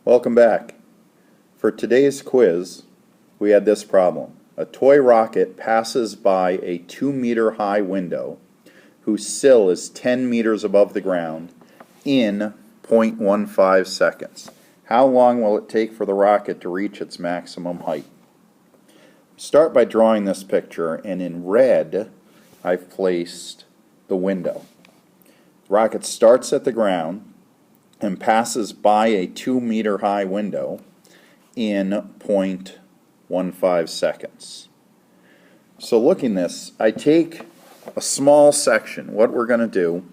Welcome back. For today's quiz, we had this problem. A toy rocket passes by a 2-meter high window whose sill is 10 meters above the ground in 0.15 seconds. How long will it take for the rocket to reach its maximum height? Start by drawing this picture, and in red I've placed the window. The rocket starts at the ground and passes by a 2-meter high window in 0.15 seconds. So looking at this, I take a small section. What we're going to do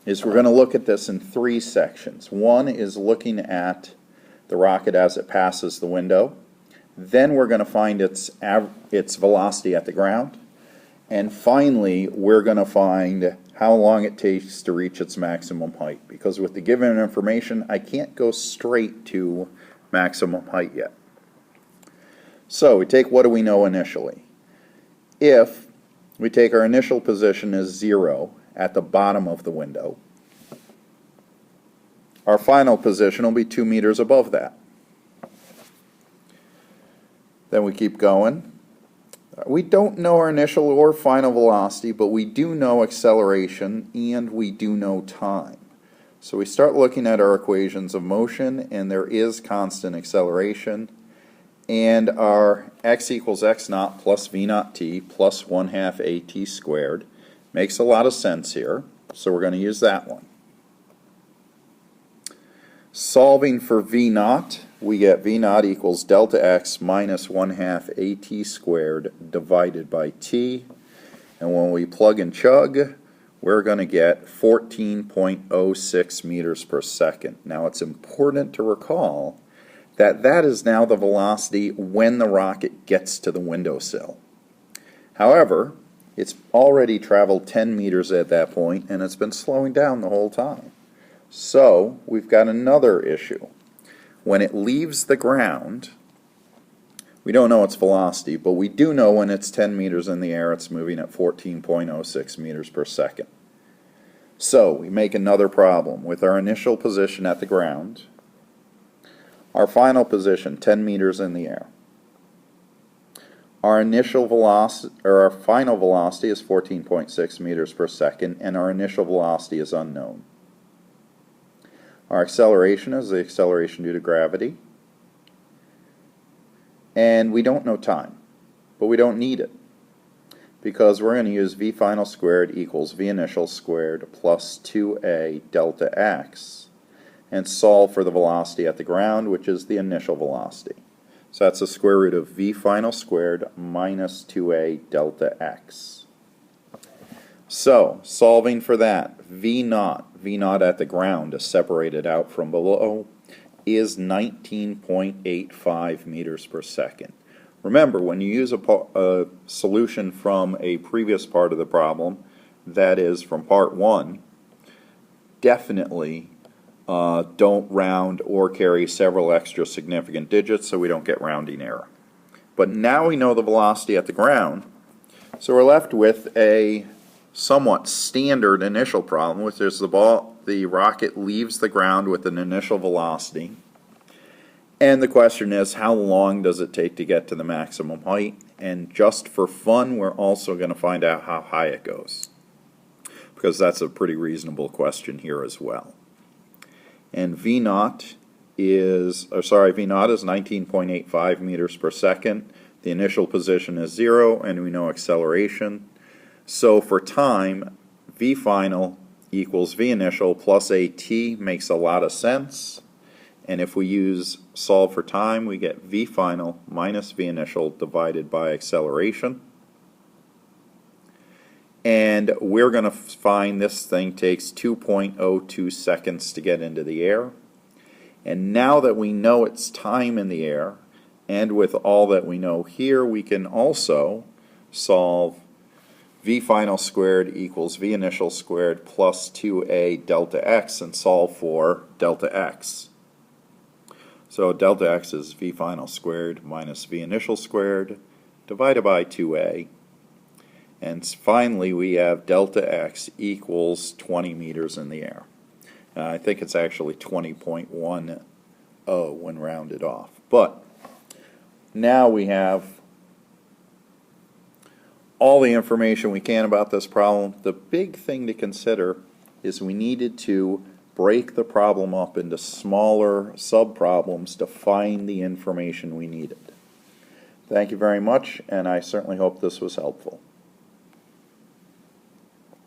is we're going to look at this in 3 sections. One is looking at the rocket as it passes the window. Then we're going to find its velocity at the ground. And finally, we're going to find how long it takes to reach its maximum height. Because with the given information, I can't go straight to maximum height yet. So we take what do we know initially. If we take our initial position as 0 at the bottom of the window, our final position will be 2 meters above that. Then we keep going. We don't know our initial or final velocity, but we do know acceleration and we do know time. So we start looking at our equations of motion, and there is constant acceleration, and our x equals x naught plus v naught t plus 1/2 at squared makes a lot of sense here, so we're going to use that one. Solving for v naught, we get v naught equals delta x minus 1/2 at squared divided by t, and when we plug and chug, we're going to get 14.06 meters per second. Now it's important to recall that that is now the velocity when the rocket gets to the windowsill. However, it's already traveled 10 meters at that point, and it's been slowing down the whole time. So we've got another issue. When it leaves the ground, we don't know its velocity, but we do know when it's 10 meters in the air, it's moving at 14.06 meters per second. So we make another problem with our initial position at the ground, our final position 10 meters in the air. Our initial velocity, or our final velocity, is 14.6 meters per second, and our initial velocity is unknown. Our acceleration is the acceleration due to gravity. And we don't know time, but we don't need it, because we're going to use v final squared equals v initial squared plus 2a delta x and solve for the velocity at the ground, which is the initial velocity. So that's the square root of v final squared minus 2a delta x. So, solving for that, v naught at the ground is separated out from below, is 19.85 meters per second. Remember, when you use a solution from a previous part of the problem, that is from part 1, definitely don't round or carry several extra significant digits so we don't get rounding error. But now we know the velocity at the ground, so we're left with a somewhat standard initial problem, which is the rocket leaves the ground with an initial velocity, and the question is, how long does it take to get to the maximum height? And just for fun, we're also going to find out how high it goes, because that's a pretty reasonable question here as well. And v naught is 19.85 meters per second. The initial position is 0, and we know acceleration. So for time, v final equals v initial plus at makes a lot of sense. And if we use solve for time, we get v final minus v initial divided by acceleration. And we're going to find this thing takes 2.02 seconds to get into the air. And now that we know its time in the air, and with all that we know here, we can also solve v final squared equals v initial squared plus 2a delta x and solve for delta x. So delta x is v final squared minus v initial squared divided by 2a. And finally we have delta x equals 20 meters in the air. I think it's actually 20.1 0 when rounded off. But now we have all the information we can about this problem. The big thing to consider is we needed to break the problem up into smaller sub-problems to find the information we needed. Thank you very much, and I certainly hope this was helpful.